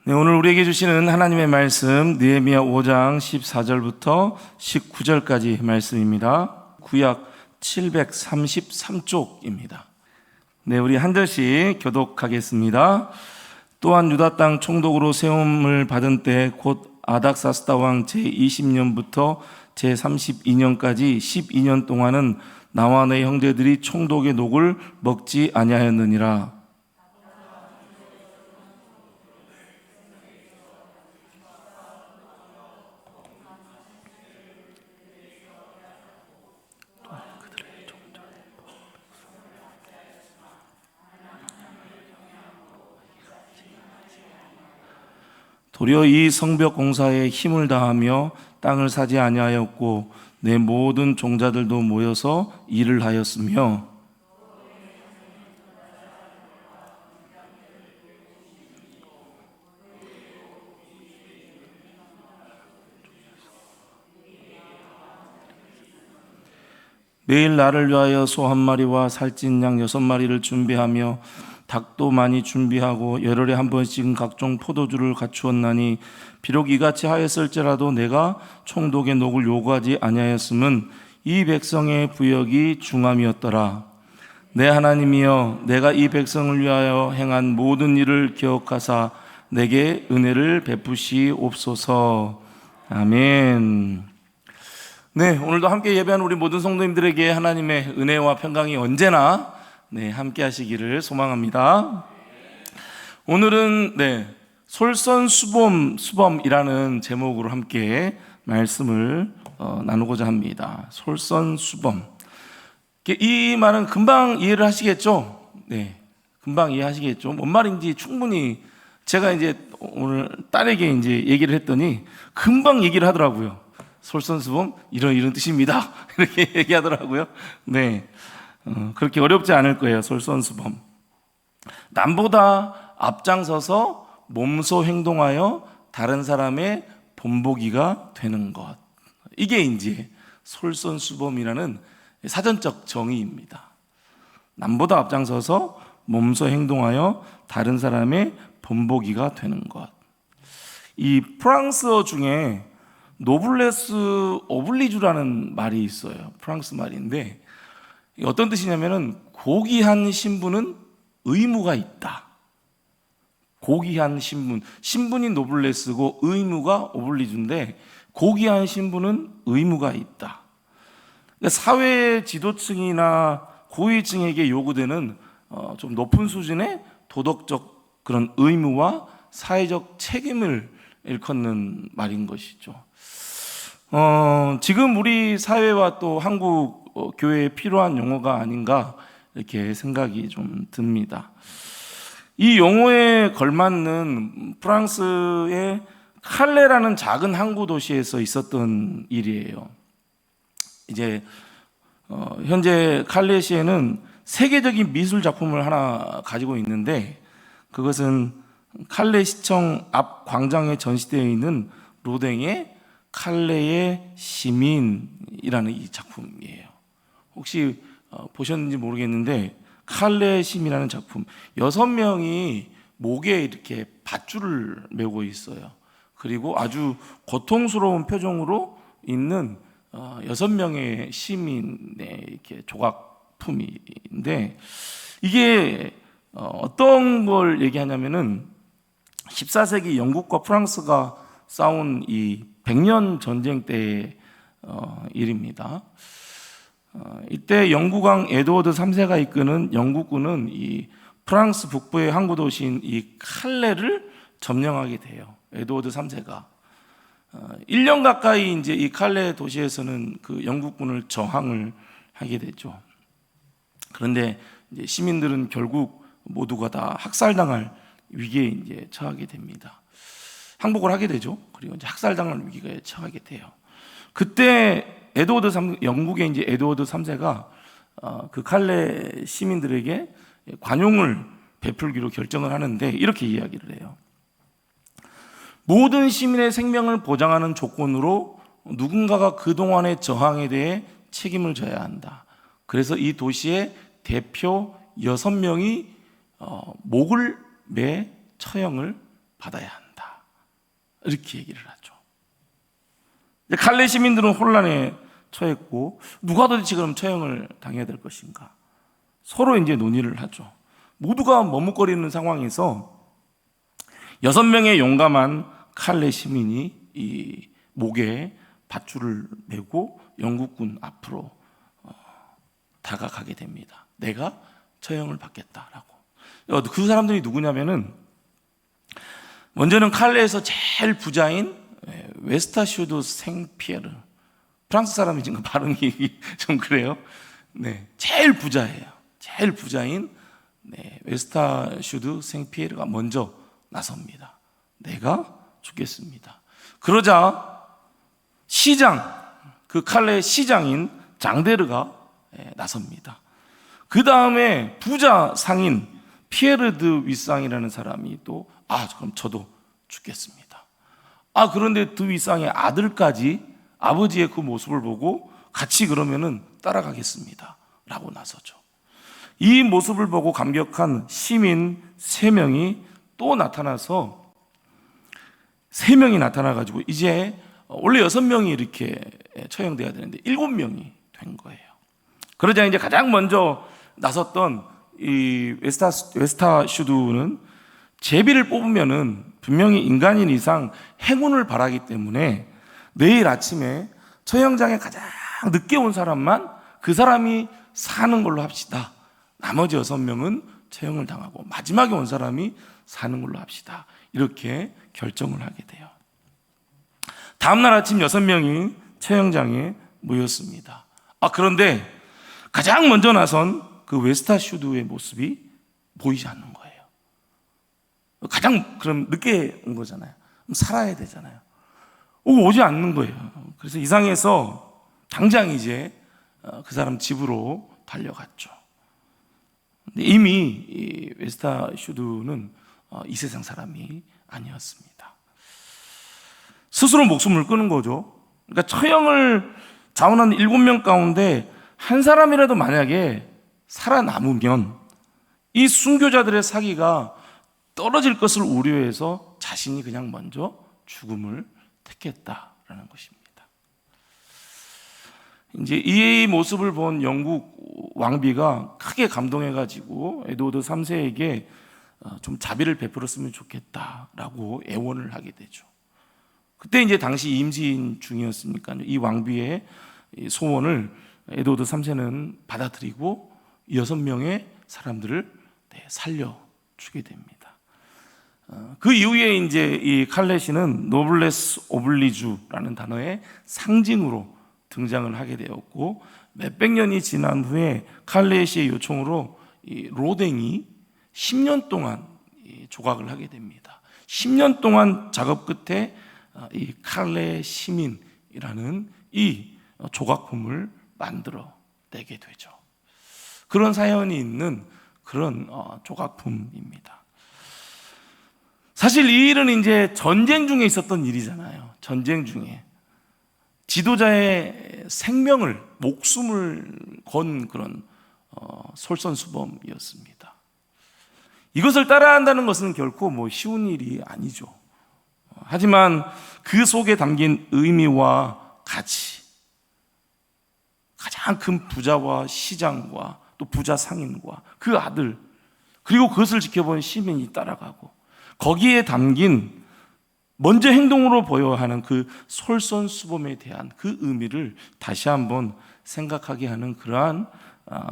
네, 오늘 우리에게 주시는 하나님의 말씀 느헤미야 5장 14절부터 19절까지 말씀입니다. 구약 733쪽입니다. 네, 우리 한 절씩 교독하겠습니다. 또한 유다 땅 총독으로 세움을 받은 때 곧 아닥사스다 왕 제20년부터 제32년까지 12년 동안은 나와 내 형제들이 총독의 녹을 먹지 아니하였느니라. 도리어 이 성벽 공사에 힘을 다하며 땅을 사지 아니하였고 내 모든 종자들도 모여서 일을 하였으며 매일 나를 위하여 소 한 마리와 살찐 양 6마리를 준비하며 닭도 많이 준비하고 열흘에 한 번씩은 각종 포도주를 갖추었나니 비록 이같이 하였을지라도 내가 총독의 녹을 요구하지 아니하였음은 이 백성의 부역이 중함이었더라. 내 하나님이여, 내가 이 백성을 위하여 행한 모든 일을 기억하사 내게 은혜를 베푸시옵소서. 아멘. 네, 오늘도 함께 예배한 우리 모든 성도님들에게 하나님의 은혜와 평강이 언제나 함께 하시기를 소망합니다. 오늘은 솔선수범이라는 제목으로 함께 말씀을 나누고자 합니다. 솔선수범. 이 말은 금방 이해를 하시겠죠? 네, 금방 이해하시겠죠? 뭔 말인지 충분히 제가 이제 오늘 딸에게 이제 얘기를 했더니 금방 얘기를 하더라고요. 솔선수범 이런 뜻입니다. 이렇게 얘기하더라고요. 네. 그렇게 어렵지 않을 거예요. 솔선수범. 남보다 앞장서서 몸소 행동하여 다른 사람의 본보기가 되는 것. 이게 이제 솔선수범이라는 사전적 정의입니다. 남보다 앞장서서 몸소 행동하여 다른 사람의 본보기가 되는 것. 이 프랑스어 중에 노블레스 오블리주라는 말이 있어요. 프랑스 말인데 어떤 뜻이냐면은 고귀한 신분은 의무가 있다. 고귀한 신분이 노블레스고 의무가 오블리주인데 고귀한 신분은 의무가 있다. 그러니까 사회 지도층이나 고위층에게 요구되는 좀 높은 수준의 도덕적 그런 의무와 사회적 책임을 일컫는 말인 것이죠. 지금 우리 사회와 또 한국 교회에 필요한 용어가 아닌가 이렇게 생각이 좀 듭니다. 이 용어에 걸맞는 프랑스의 칼레라는 작은 항구 도시에서 있었던 일이에요. 이제 현재 칼레시에는 세계적인 미술 작품을 하나 가지고 있는데 그것은 칼레 시청 앞 광장에 전시되어 있는 로댕의 칼레의 시민이라는 이 작품이에요. 혹시 보셨는지 모르겠는데 칼레의 시민이라는 작품 6명이 목에 이렇게 밧줄을 메고 있어요. 그리고 아주 고통스러운 표정으로 있는 6명의 시민의 이렇게 조각품인데 이게 어떤 걸 얘기하냐면은 14세기 영국과 프랑스가 싸운 이 100년 전쟁 때의 일입니다. 이때 영국왕 에드워드 3세가 이끄는 영국군은 이 프랑스 북부의 항구 도시인 이 칼레를 점령하게 돼요. 에드워드 3세가 1년 가까이 이제 이 칼레 도시에서는 그 영국군을 저항을 하게 되죠. 그런데 이제 시민들은 결국 모두가 다 학살당할 위기에 이제 처하게 됩니다. 항복을 하게 되죠. 그리고 이제 학살당할 위기에 처하게 돼요. 그때 영국의 이제 에드워드 3세가 그 칼레 시민들에게 관용을 베풀기로 결정을 하는데 이렇게 이야기를 해요. 모든 시민의 생명을 보장하는 조건으로 누군가가 그동안의 저항에 대해 책임을 져야 한다. 그래서 이 도시의 대표 6명이 목을 매 처형을 받아야 한다. 이렇게 얘기를 하죠. 칼레 시민들은 혼란에 처했고 누가 도대체 그럼 처형을 당해야 될 것인가? 서로 이제 논의를 하죠. 모두가 머뭇거리는 상황에서 6명의 용감한 칼레 시민이 이 목에 밧줄을 메고 영국군 앞으로 다가가게 됩니다. 내가 처형을 받겠다라고. 그 사람들이 누구냐면은 먼저는 칼레에서 제일 부자인 웨스타슈드 생피에르. 프랑스 사람이 지금 발음이 좀 그래요. 네, 제일 부자예요. 제일 부자인 웨스타슈드 생피에르가 먼저 나섭니다. 내가 죽겠습니다. 그러자 시장, 그 칼레 시장인 장데르가 나섭니다. 그 다음에 부자 상인 피에르 드 위상이라는 사람이 또 그럼 저도 죽겠습니다. 그런데 드 위상의 아들까지 아버지의 그 모습을 보고 같이 그러면은 따라가겠습니다 라고 나서죠. 이 모습을 보고 감격한 시민 3명이 또 나타나서 3명이 나타나가지고 이제 원래 6명이 이렇게 처형돼야 되는데 7명이 된 거예요. 그러자 이제 가장 먼저 나섰던 이 웨스타슈드는 제비를 뽑으면은 분명히 인간인 이상 행운을 바라기 때문에 내일 아침에 처형장에 가장 늦게 온 사람만 그 사람이 사는 걸로 합시다. 나머지 6명은 처형을 당하고 마지막에 온 사람이 사는 걸로 합시다. 이렇게 결정을 하게 돼요. 다음날 아침 6명이 처형장에 모였습니다. 그런데 가장 먼저 나선 그 웨스타슈드의 모습이 보이지 않는 거예요. 가장 그럼 늦게 온 거잖아요. 그럼 살아야 되잖아요. 오지 않는 거예요. 그래서 이상해서 당장 이제 그 사람 집으로 달려갔죠. 근데 이미 이 웨스타슈드는 이 세상 사람이 아니었습니다. 스스로 목숨을 끊은 거죠. 그러니까 처형을 자원하는 7명 가운데 한 사람이라도 만약에 살아남으면 이 순교자들의 사기가 떨어질 것을 우려해서 자신이 그냥 먼저 죽음을 택했다라는 것입니다. 이제 이 모습을 본 영국 왕비가 크게 감동해가지고 에드워드 3세에게 좀 자비를 베풀었으면 좋겠다라고 애원을 하게 되죠. 그때 이제 당시 임신 중이었으니까 이 왕비의 소원을 에드워드 3세는 받아들이고 6명의 사람들을 살려주게 됩니다. 그 이후에 이제 이 칼레시는 노블레스 오블리주라는 단어의 상징으로 등장을 하게 되었고 몇백 년이 지난 후에 칼레시의 요청으로 이 로댕이 10년 동안 조각을 하게 됩니다. 10년 동안 작업 끝에 이 칼레 시민이라는 이 조각품을 만들어 내게 되죠. 그런 사연이 있는 그런 조각품입니다. 사실 이 일은 이제 전쟁 중에 있었던 일이잖아요. 전쟁 중에 지도자의 생명을, 목숨을 건 그런 솔선수범이었습니다. 이것을 따라한다는 것은 결코 쉬운 일이 아니죠. 하지만 그 속에 담긴 의미와 가치, 가장 큰 부자와 시장과 또 부자 상인과 그 아들, 그리고 그것을 지켜본 시민이 따라가고 거기에 담긴 먼저 행동으로 보여야 하는 그 솔선수범에 대한 그 의미를 다시 한번 생각하게 하는 그러한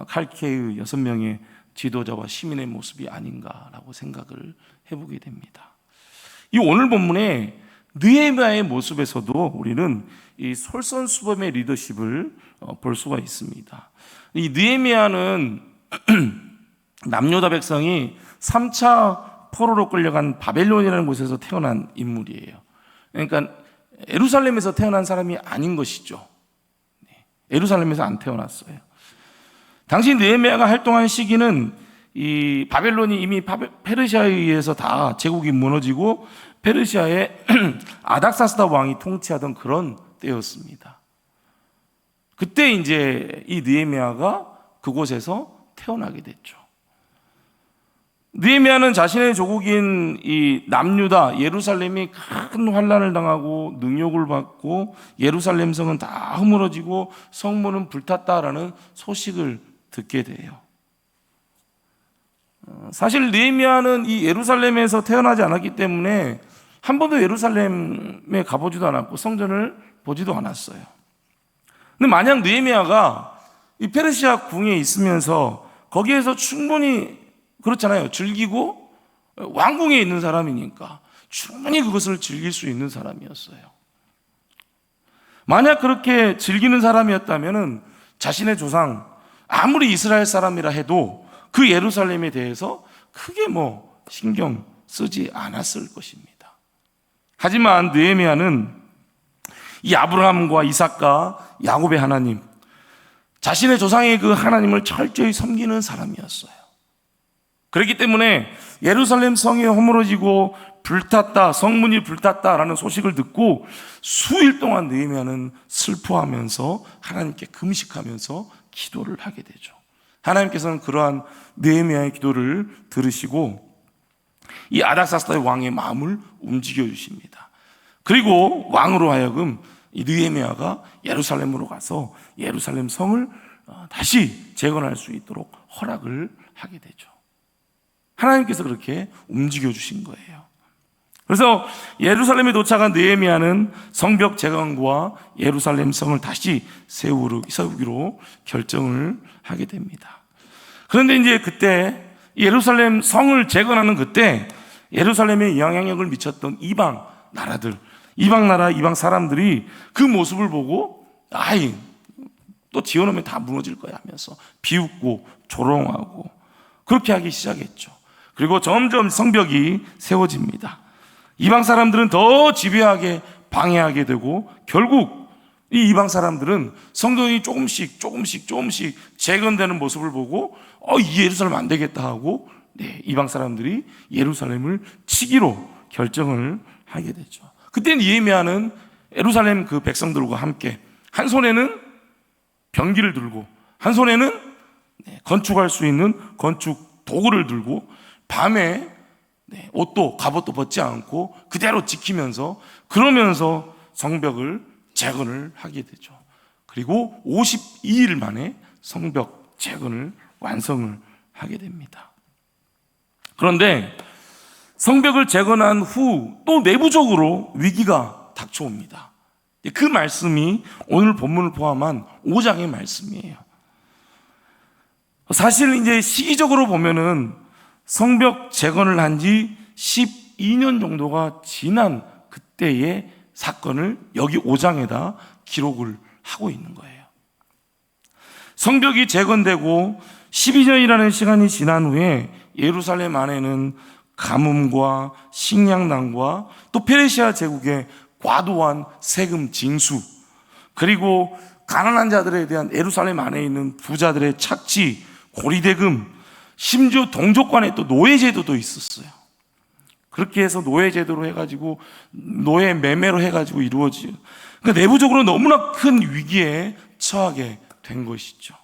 칼케의 6명의 지도자와 시민의 모습이 아닌가라고 생각을 해보게 됩니다. 이 오늘 본문에 느헤미야의 모습에서도 우리는 이 솔선수범의 리더십을 볼 수가 있습니다. 이 느헤미야는 남유다 백성이 3차 포로로 끌려간 바벨론이라는 곳에서 태어난 인물이에요. 그러니까 예루살렘에서 태어난 사람이 아닌 것이죠. 예루살렘에서 안 태어났어요. 당시 느헤미야가 활동한 시기는 이 바벨론이 이미 페르시아에 의해서 다 제국이 무너지고 페르시아의 아닥사스다 왕이 통치하던 그런 때였습니다. 그때 이제 이 느헤미야가 그곳에서 태어나게 됐죠. 느헤미야는 자신의 조국인 이 남유다 예루살렘이 큰 환난을 당하고 능욕을 받고 예루살렘 성은 다 허물어지고 성문은 불탔다라는 소식을 듣게 돼요. 사실 느헤미야는 이 예루살렘에서 태어나지 않았기 때문에 한 번도 예루살렘에 가보지도 않았고 성전을 보지도 않았어요. 근데 만약 느헤미야가 이 페르시아 궁에 있으면서 거기에서 충분히 그렇잖아요. 즐기고 왕궁에 있는 사람이니까 충분히 그것을 즐길 수 있는 사람이었어요. 만약 그렇게 즐기는 사람이었다면 자신의 조상 아무리 이스라엘 사람이라 해도 그 예루살렘에 대해서 크게 신경 쓰지 않았을 것입니다. 하지만 느헤미야는 이 아브라함과 이삭과 야곱의 하나님, 자신의 조상의 그 하나님을 철저히 섬기는 사람이었어요. 그렇기 때문에 예루살렘 성이 허물어지고 불탔다, 성문이 불탔다라는 소식을 듣고 수일 동안 느헤미야는 슬퍼하면서 하나님께 금식하면서 기도를 하게 되죠. 하나님께서는 그러한 느헤미야의 기도를 들으시고 이 아닥사스다의 왕의 마음을 움직여 주십니다. 그리고 왕으로 하여금 이 느헤미야가 예루살렘으로 가서 예루살렘 성을 다시 재건할 수 있도록 허락을 하게 되죠. 하나님께서 그렇게 움직여 주신 거예요. 그래서 예루살렘에 도착한 느헤미야는 성벽 재건과 예루살렘 성을 다시 세우기로 결정을 하게 됩니다. 그런데 이제 그때 예루살렘 성을 재건하는 그때 예루살렘에 영향력을 미쳤던 이방 나라들, 이방 나라, 이방 사람들이 그 모습을 보고 또 지어놓으면 다 무너질 거야 하면서 비웃고 조롱하고 그렇게 하기 시작했죠. 그리고 점점 성벽이 세워집니다. 이방 사람들은 더 집요하게 방해하게 되고 결국 이 이방 사람들은 성전이 조금씩 재건되는 모습을 보고 이 예루살렘 안 되겠다 하고 이방 사람들이 예루살렘을 치기로 결정을 하게 되죠. 그때 느헤미야는 예루살렘 그 백성들과 함께 한 손에는 병기를 들고 한 손에는 건축할 수 있는 건축 도구를 들고 밤에 옷도 갑옷도 벗지 않고 그대로 지키면서 그러면서 성벽을 재건을 하게 되죠. 그리고 52일 만에 성벽 재건을 완성을 하게 됩니다. 그런데 성벽을 재건한 후 또 내부적으로 위기가 닥쳐옵니다. 그 말씀이 오늘 본문을 포함한 5장의 말씀이에요. 사실 이제 시기적으로 보면은 성벽 재건을 한 지 12년 정도가 지난 그때의 사건을 여기 5장에다 기록을 하고 있는 거예요. 성벽이 재건되고 12년이라는 시간이 지난 후에 예루살렘 안에는 가뭄과 식량난과 또 페르시아 제국의 과도한 세금 징수, 그리고 가난한 자들에 대한 예루살렘 안에 있는 부자들의 착취, 고리대금, 심지어 동족간에 또 노예제도도 있었어요. 그렇게 해서 노예제도로 해가지고 노예 매매로 해가지고 이루어지요. 그러니까 내부적으로 너무나 큰 위기에 처하게 된 것이죠.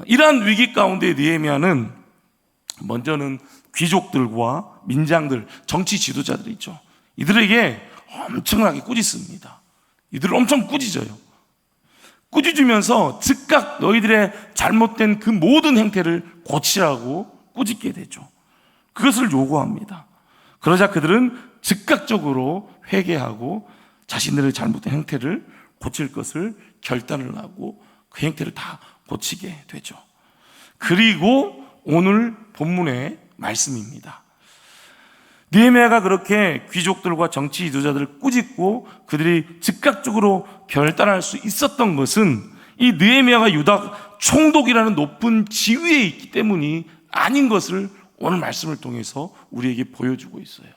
이러한 위기 가운데 느헤미야는 먼저는 귀족들과 민장들, 정치 지도자들 있죠. 이들에게 엄청나게 꾸짖습니다. 이들을 엄청 꾸짖어요. 꾸짖으면서 즉각 너희들의 잘못된 그 모든 행태를 고치라고 꾸짖게 되죠. 그것을 요구합니다. 그러자 그들은 즉각적으로 회개하고 자신들의 잘못된 행태를 고칠 것을 결단을 하고 그 행태를 다 고치게 되죠. 그리고 오늘 본문의 말씀입니다. 느헤미야가 그렇게 귀족들과 정치 지도자들을 꾸짖고 그들이 즉각적으로 결단할 수 있었던 것은 이 느헤미야가 유다 총독이라는 높은 지위에 있기 때문이 아닌 것을 오늘 말씀을 통해서 우리에게 보여주고 있어요.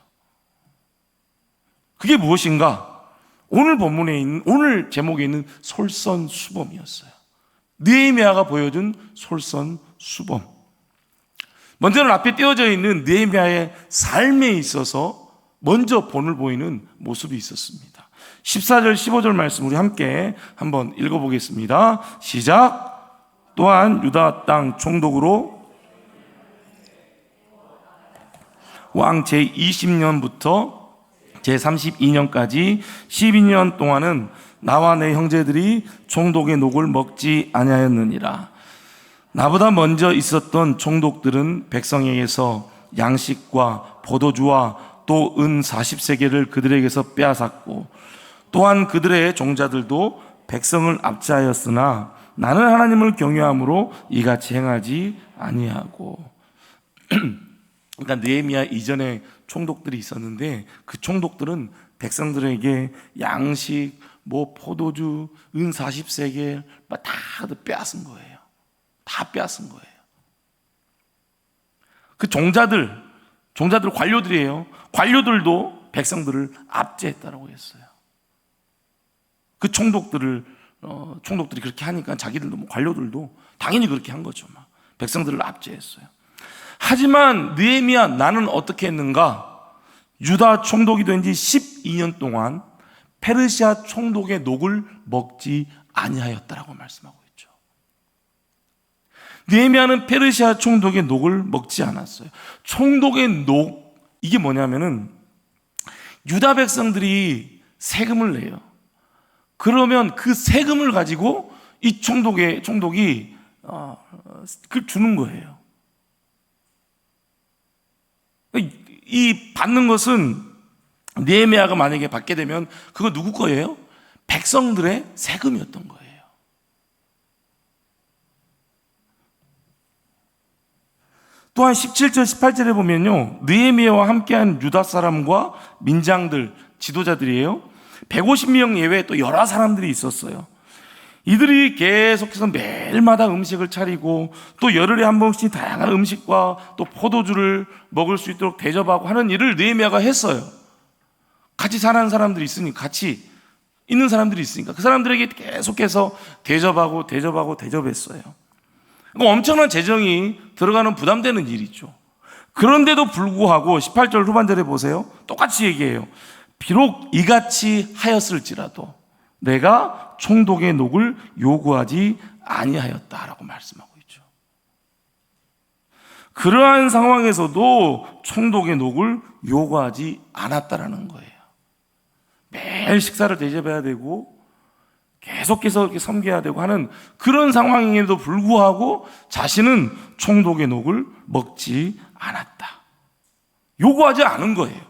그게 무엇인가? 오늘 본문에 있는, 오늘 제목에 있는 솔선수범이었어요. 느헤미야가 보여준 솔선수범. 먼저는 앞에 띄어져 있는 느헤미야의 삶에 있어서 먼저 본을 보이는 모습이 있었습니다. 14절 15절 말씀 우리 함께 한번 읽어보겠습니다. 시작. 또한 유다 땅 총독으로 왕 제20년부터 제32년까지 12년 동안은 나와 내 형제들이 총독의 녹을 먹지 아니하였느니라. 나보다 먼저 있었던 총독들은 백성에게서 양식과 포도주와 또 은 40세겔을 그들에게서 빼앗았고, 또한 그들의 종자들도 백성을 압제하였으나 나는 하나님을 경외함으로 이같이 행하지 아니하고. 그러니까 느헤미야 이전에 총독들이 있었는데 그 총독들은 백성들에게 양식, 포도주, 은 40세겔 다 빼앗은 거예요. 다 빼앗은 거예요. 그 종자들 관료들이에요. 관료들도 백성들을 압제했다라고 했어요. 그 총독들이 그렇게 하니까 자기들도 관료들도 당연히 그렇게 한 거죠. 백성들을 압제했어요. 하지만 느헤미야 나는 어떻게 했는가? 유다 총독이 된 지 12년 동안 페르시아 총독의 녹을 먹지 아니하였다라고 말씀하고 있죠. 느헤미야는 페르시아 총독의 녹을 먹지 않았어요. 총독의 녹, 이게 뭐냐면은 유다 백성들이 세금을 내요. 그러면 그 세금을 가지고 이 총독이 그걸 주는 거예요. 이 받는 것은 느헤미야가 만약에 받게 되면 그거 누구 거예요? 백성들의 세금이었던 거예요. 또한 17절 18절에 보면요, 느헤미야와 함께한 유다 사람과 민장들, 지도자들이에요. 150명 예외에 또 여러 사람들이 있었어요. 이들이 계속해서 매일마다 음식을 차리고 또 열흘에 한 번씩 다양한 음식과 또 포도주를 먹을 수 있도록 대접하고 하는 일을 느헤미야가 했어요. 같이 사는 사람들이 있으니까, 같이 있는 사람들이 있으니까 그 사람들에게 계속해서 대접했어요. 엄청난 재정이 들어가는 부담되는 일이죠. 그런데도 불구하고 18절 후반절에 보세요. 똑같이 얘기해요. 비록 이같이 하였을지라도 내가 총독의 녹을 요구하지 아니하였다라고 말씀하고 있죠. 그러한 상황에서도 총독의 녹을 요구하지 않았다라는 거예요. 매일 식사를 대접해야 되고 계속해서 이렇게 섬겨야 되고 하는 그런 상황임에도 불구하고 자신은 총독의 녹을 먹지 않았다. 요구하지 않은 거예요.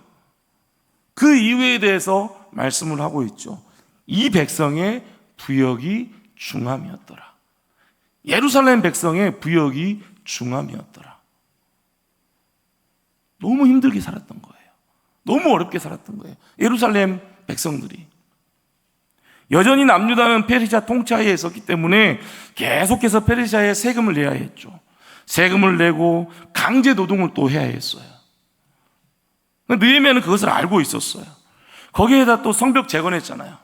그 이유에 대해서 말씀을 하고 있죠. 이 백성의 부역이 중함이었더라. 예루살렘 백성의 부역이 중함이었더라. 너무 힘들게 살았던 거예요. 너무 어렵게 살았던 거예요. 예루살렘 백성들이. 여전히 남유다는 페르시아 통치하에 있었기 때문에 계속해서 페르시아에 세금을 내야 했죠. 세금을 내고 강제 노동을 또 해야 했어요. 느헤미야는 그것을 알고 있었어요. 거기에다 또 성벽 재건했잖아요.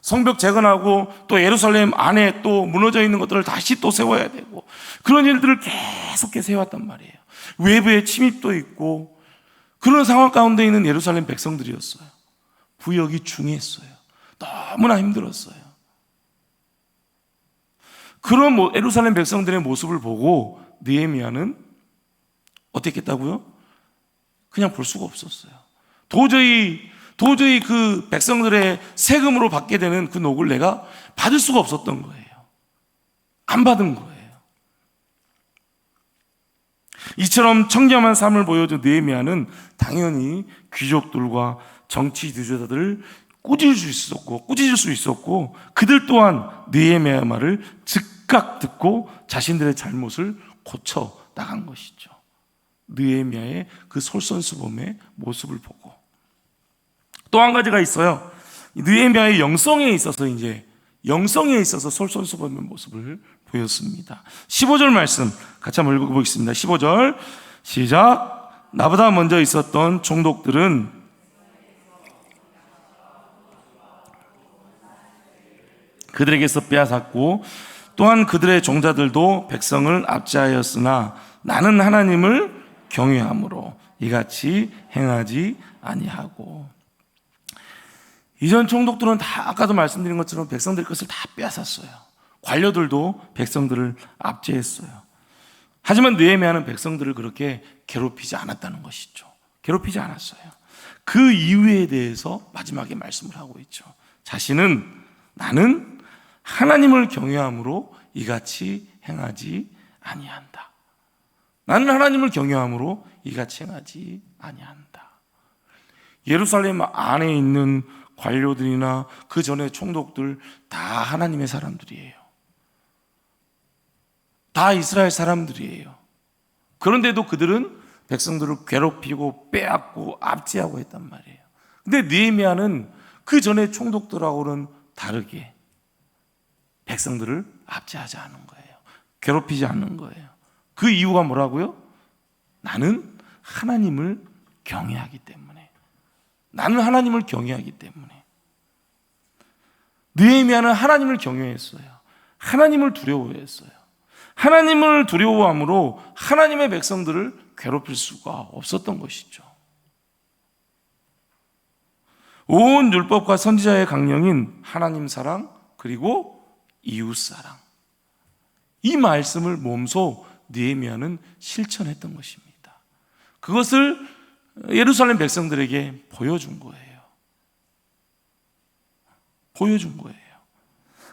성벽 재건하고 또 예루살렘 안에 또 무너져 있는 것들을 다시 또 세워야 되고 그런 일들을 계속해서 해왔단 말이에요. 외부에 침입도 있고 그런 상황 가운데 있는 예루살렘 백성들이었어요. 부역이 중요했어요. 너무나 힘들었어요. 그런 예루살렘 백성들의 모습을 보고 느헤미야는 어떻게 했다고요? 그냥 볼 수가 없었어요. 도저히 그 백성들의 세금으로 받게 되는 그 녹을 내가 받을 수가 없었던 거예요. 안 받은 거예요. 이처럼 청렴한 삶을 보여준 느헤미야는 당연히 귀족들과 정치 지도자들을 꾸짖을 수 있었고 그들 또한 느헤미야의 말을 즉각 듣고 자신들의 잘못을 고쳐 나간 것이죠. 느헤미야의 그 솔선수범의 모습을 보고 또 한 가지가 있어요. 느헤미야의 영성에 있어서 솔선수범의 모습을 보였습니다. 15절 말씀 같이 한번 읽어보겠습니다. 15절 시작. 나보다 먼저 있었던 총독들은 그들에게서 빼앗았고 또한 그들의 종자들도 백성을 압제하였으나 나는 하나님을 경외함으로 이같이 행하지 아니하고. 이전 총독들은 다 아까도 말씀드린 것처럼 백성들의 것을 다 빼앗았어요. 관료들도 백성들을 압제했어요. 하지만 느헤미야는 백성들을 그렇게 괴롭히지 않았다는 것이죠. 괴롭히지 않았어요. 그 이유에 대해서 마지막에 말씀을 하고 있죠. 자신은 나는 하나님을 경외함으로 이같이 행하지 아니한다. 나는 하나님을 경외함으로 이같이 행하지 아니한다. 예루살렘 안에 있는 관료들이나 그 전에 총독들 다 하나님의 사람들이에요. 다 이스라엘 사람들이에요. 그런데도 그들은 백성들을 괴롭히고 빼앗고 압제하고 했단 말이에요. 근데 느헤미야는 그 전에 총독들하고는 다르게 백성들을 압제하지 않은 거예요. 괴롭히지 않는 거예요. 그 이유가 뭐라고요? 나는 하나님을 경외하기 때문에. 나는 하나님을 경외하기 때문에. 느헤미야는 하나님을 경외했어요. 하나님을 두려워했어요. 하나님을 두려워함으로 하나님의 백성들을 괴롭힐 수가 없었던 것이죠. 온 율법과 선지자의 강령인 하나님 사랑 그리고 이웃 사랑, 이 말씀을 몸소 느헤미야는 실천했던 것입니다. 그것을 예루살렘 백성들에게 보여준 거예요. 보여준 거예요.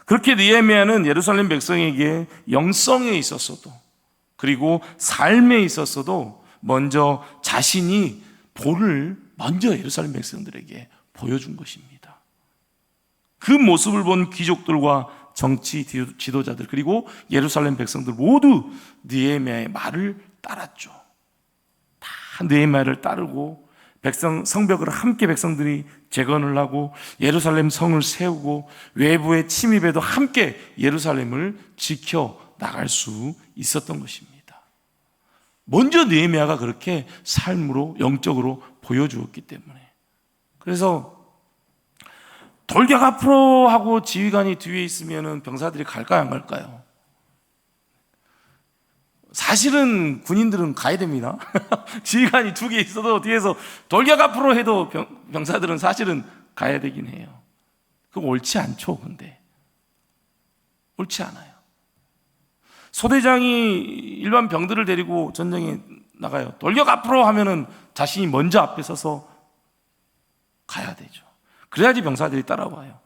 그렇게 느헤미야는 예루살렘 백성에게 영성에 있었어도 그리고 삶에 있었어도 먼저 자신이 본을 먼저 예루살렘 백성들에게 보여준 것입니다. 그 모습을 본 귀족들과 정치 지도자들 그리고 예루살렘 백성들 모두 느헤미야의 말을 따랐죠. 다 느헤미야를 따르고 성벽을 함께 백성들이 재건을 하고 예루살렘 성을 세우고 외부의 침입에도 함께 예루살렘을 지켜 나갈 수 있었던 것입니다. 먼저 느헤미야가 그렇게 삶으로 영적으로 보여주었기 때문에. 그래서 돌격 앞으로 하고 지휘관이 뒤에 있으면 병사들이 갈까요 안 갈까요? 사실은 군인들은 가야 됩니다. 지휘관이 두 개 있어도 뒤에서 돌격 앞으로 해도 병사들은 사실은 가야 되긴 해요. 그거 옳지 않죠. 근데 옳지 않아요. 소대장이 일반 병들을 데리고 전쟁에 나가요. 돌격 앞으로 하면은 자신이 먼저 앞에 서서 가야 되죠. 그래야지 병사들이 따라와요.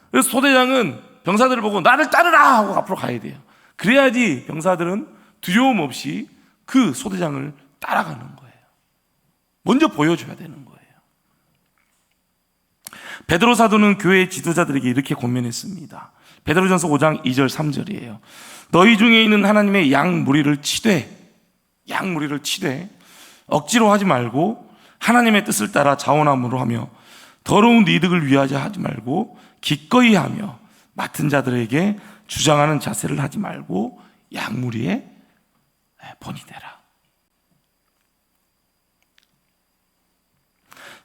그래서 소대장은 병사들을 보고 나를 따르라 하고 앞으로 가야 돼요. 그래야지 병사들은 두려움 없이 그 소대장을 따라가는 거예요. 먼저 보여줘야 되는 거예요. 베드로 사도는 교회 지도자들에게 이렇게 권면했습니다. 베드로전서 5장 2절 3절이에요. 너희 중에 있는 하나님의 양 무리를 치되 억지로 하지 말고 하나님의 뜻을 따라 자원함으로 하며 더러운 이득을 위하지 하지 말고 기꺼이 하며 맡은 자들에게 주장하는 자세를 하지 말고 양 무리의 본이 되라.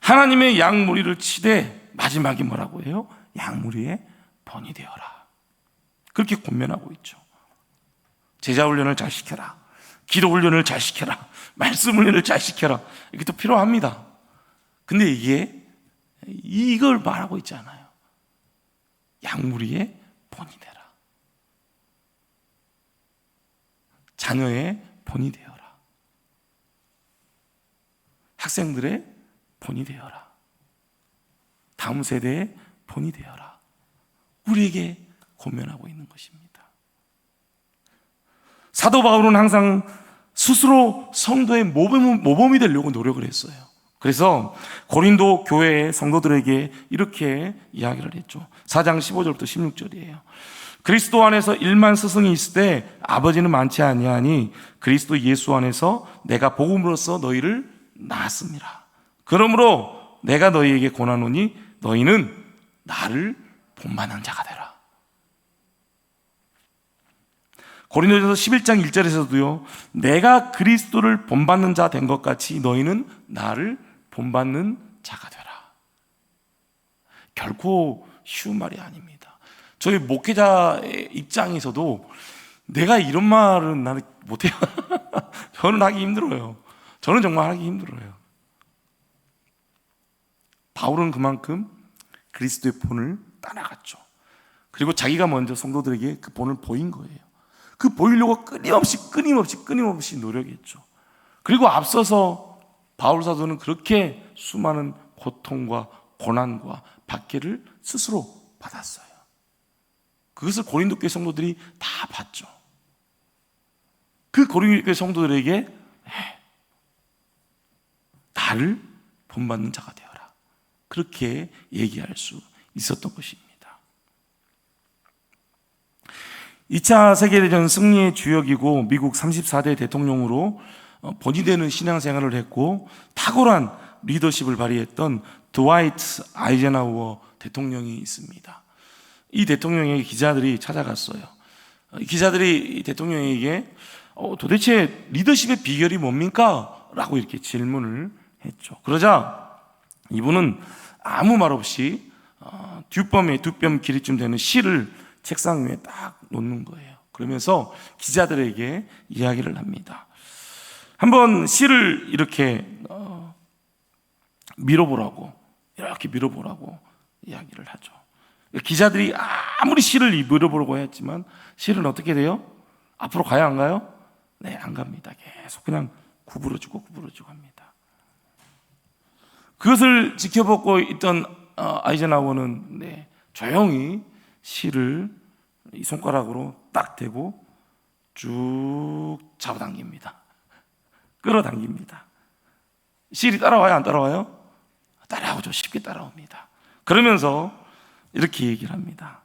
하나님의 양 무리를 치되 마지막이 뭐라고 해요? 양 무리의 본이 되어라. 그렇게 권면하고 있죠. 제자 훈련을 잘 시켜라. 기도 훈련을 잘 시켜라. 말씀 훈련을 잘 시켜라. 이게 또 필요합니다. 근데 이걸 말하고 있지 않아요. 양무리의 본이 되라. 자녀의 본이 되어라. 학생들의 본이 되어라. 다음 세대의 본이 되어라. 우리에게 권면하고 있는 것입니다. 사도 바울은 항상 스스로 성도의 모범이 되려고 노력을 했어요. 그래서 고린도 교회의 성도들에게 이렇게 이야기를 했죠. 4장 15절부터 16절이에요. 그리스도 안에서 1만 스승이 있을 때 아버지는 많지 아니하니 그리스도 예수 안에서 내가 복음으로써 너희를 낳았습니다. 그러므로 내가 너희에게 권하노니 너희는 나를 본받는 자가 되라. 고린도전서 11장 1절에서도요. 내가 그리스도를 본받는 자 된 것 같이 너희는 나를 본받는 자가 되라. 결코 쉬운 말이 아닙니다. 저희 목회자의 입장에서도 내가 이런 말은 나는 못해요. 저는 하기 힘들어요. 저는 정말 하기 힘들어요. 바울은 그만큼 그리스도의 본을 따라갔죠. 그리고 자기가 먼저 성도들에게 그 본을 보인 거예요. 그 보이려고 끊임없이 노력했죠. 그리고 앞서서 바울 사도는 그렇게 수많은 고통과 고난과 박해를 스스로 받았어요. 그것을 고린도 교회 성도들이 다 봤죠. 그 고린도 교회 성도들에게 나를 본받는 자가 되어라, 그렇게 얘기할 수 있었던 것입니다. 2차 세계대전 승리의 주역이고 미국 34대 대통령으로 본이 되는 신앙생활을 했고 탁월한 리더십을 발휘했던 드와이트 아이젠하워 대통령이 있습니다. 이 대통령에게 기자들이 찾아갔어요. 기자들이 이 대통령에게 도대체 리더십의 비결이 뭡니까? 라고 이렇게 질문을 했죠. 그러자 이분은 아무 말 없이 뒷범에 두 뼘 길이쯤 되는 실을 책상 위에 딱 놓는 거예요. 그러면서 기자들에게 이야기를 합니다. 한번 실을 이렇게 밀어보라고, 이렇게 밀어보라고 이야기를 하죠. 기자들이 아무리 실을 밀어보려고 했지만 실은 어떻게 돼요? 앞으로 가야 안 가요? 네, 안 갑니다. 계속 그냥 구부러지고 합니다. 그것을 지켜보고 있던 아이젠하워는 조용히 실을 이 손가락으로 딱 대고 쭉 잡아당깁니다. 끌어당깁니다. 실이 따라와요, 안 따라와요? 따라오죠. 쉽게 따라옵니다. 그러면서 이렇게 얘기를 합니다.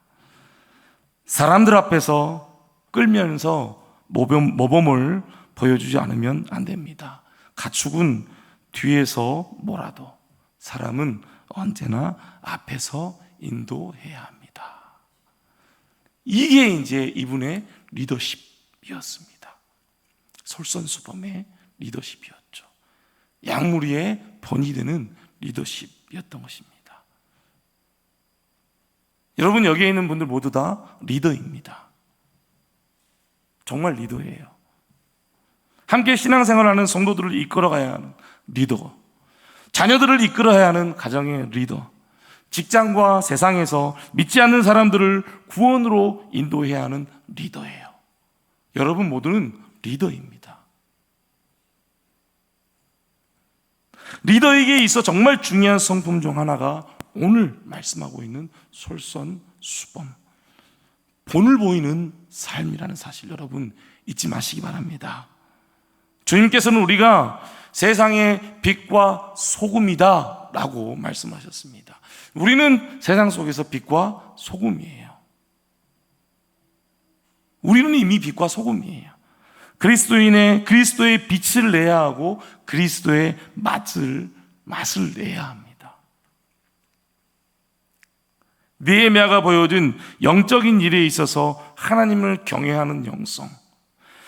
사람들 앞에서 끌면서 모범을 보여주지 않으면 안 됩니다. 가축은 뒤에서 몰아도 사람은 언제나 앞에서 인도해야 합니다. 이게 이제 이분의 리더십이었습니다. 솔선수범의 리더십이었죠. 양무리의 본이 되는 리더십이었던 것입니다. 여러분, 여기에 있는 분들 모두 다 리더입니다. 정말 리더예요. 함께 신앙생활하는 성도들을 이끌어가야 하는 리더, 자녀들을 이끌어야 하는 가정의 리더, 직장과 세상에서 믿지 않는 사람들을 구원으로 인도해야 하는 리더예요. 여러분 모두는 리더입니다. 리더에게 있어 정말 중요한 성품 중 하나가 오늘 말씀하고 있는 솔선수범, 본을 보이는 삶이라는 사실, 여러분 잊지 마시기 바랍니다. 주님께서는 우리가 세상의 빛과 소금이다 라고 말씀하셨습니다. 우리는 세상 속에서 빛과 소금이에요. 우리는 이미 빛과 소금이에요. 그리스도의 빛을 내야 하고 그리스도의 맛을 내야 합니다. 느헤미야가 보여준 영적인 일에 있어서 하나님을 경외하는 영성,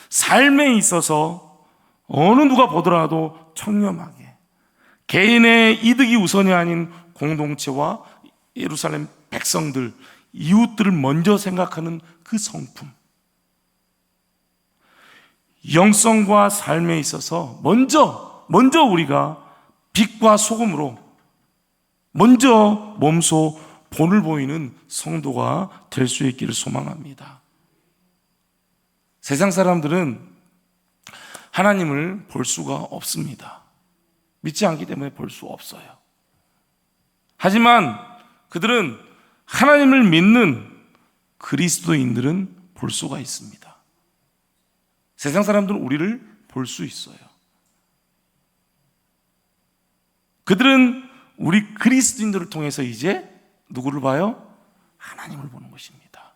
삶에 있어서 어느 누가 보더라도 청렴하게 개인의 이득이 우선이 아닌 공동체와 예루살렘 백성들, 이웃들을 먼저 생각하는 그 성품, 영성과 삶에 있어서 먼저 우리가 빛과 소금으로 먼저 몸소 본을 보이는 성도가 될 수 있기를 소망합니다. 세상 사람들은 하나님을 볼 수가 없습니다. 믿지 않기 때문에 볼 수 없어요. 하지만 그들은 하나님을 믿는 그리스도인들은 볼 수가 있습니다. 세상 사람들은 우리를 볼 수 있어요. 그들은 우리 그리스도인들을 통해서 이제 누구를 봐요? 하나님을 보는 것입니다.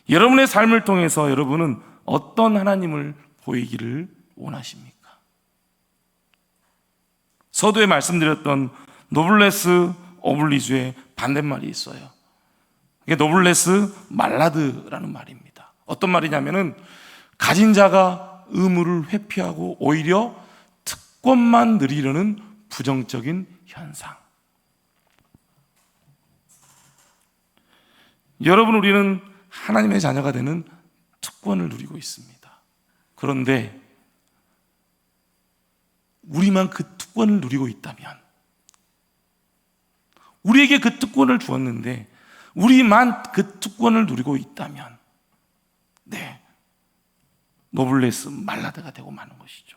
여러분의 삶을 통해서 여러분은 어떤 하나님을 보이기를 원하십니까? 서두에 말씀드렸던 노블레스 오블리주의 반대말이 있어요. 이게 노블레스 말라드라는 말입니다. 어떤 말이냐면은 가진 자가 의무를 회피하고 오히려 특권만 누리려는 부정적인 현상. 여러분, 우리는 하나님의 자녀가 되는 특권을 누리고 있습니다. 그런데 우리만 그 특권을 누리고 있다면, 우리에게 그 특권을 주었는데 우리만 그 특권을 누리고 있다면, 노블레스 말라드가 되고 마는 것이죠.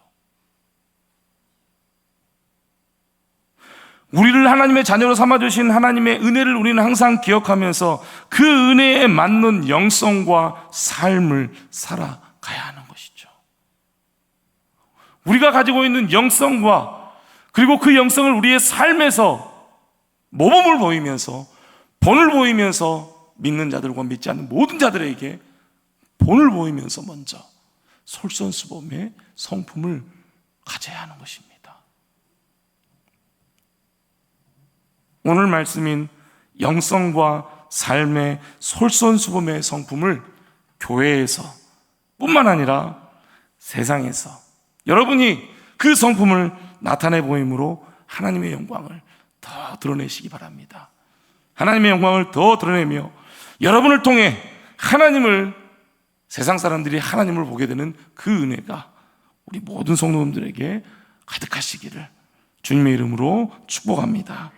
우리를 하나님의 자녀로 삼아주신 하나님의 은혜를 우리는 항상 기억하면서 그 은혜에 맞는 영성과 삶을 살아가야 하는 것이죠. 우리가 가지고 있는 영성과 그리고 그 영성을 우리의 삶에서 모범을 보이면서 본을 보이면서 믿는 자들과 믿지 않는 모든 자들에게 본을 보이면서 먼저 솔선수범의 성품을 가져야 하는 것입니다. 오늘 말씀인 영성과 삶의 솔선수범의 성품을 교회에서 뿐만 아니라 세상에서 여러분이 그 성품을 나타내 보임으로 하나님의 영광을 더 드러내시기 바랍니다. 하나님의 영광을 더 드러내며 여러분을 통해 하나님을, 세상 사람들이 하나님을 보게 되는 그 은혜가 우리 모든 성도님들에게 가득하시기를 주님의 이름으로 축복합니다.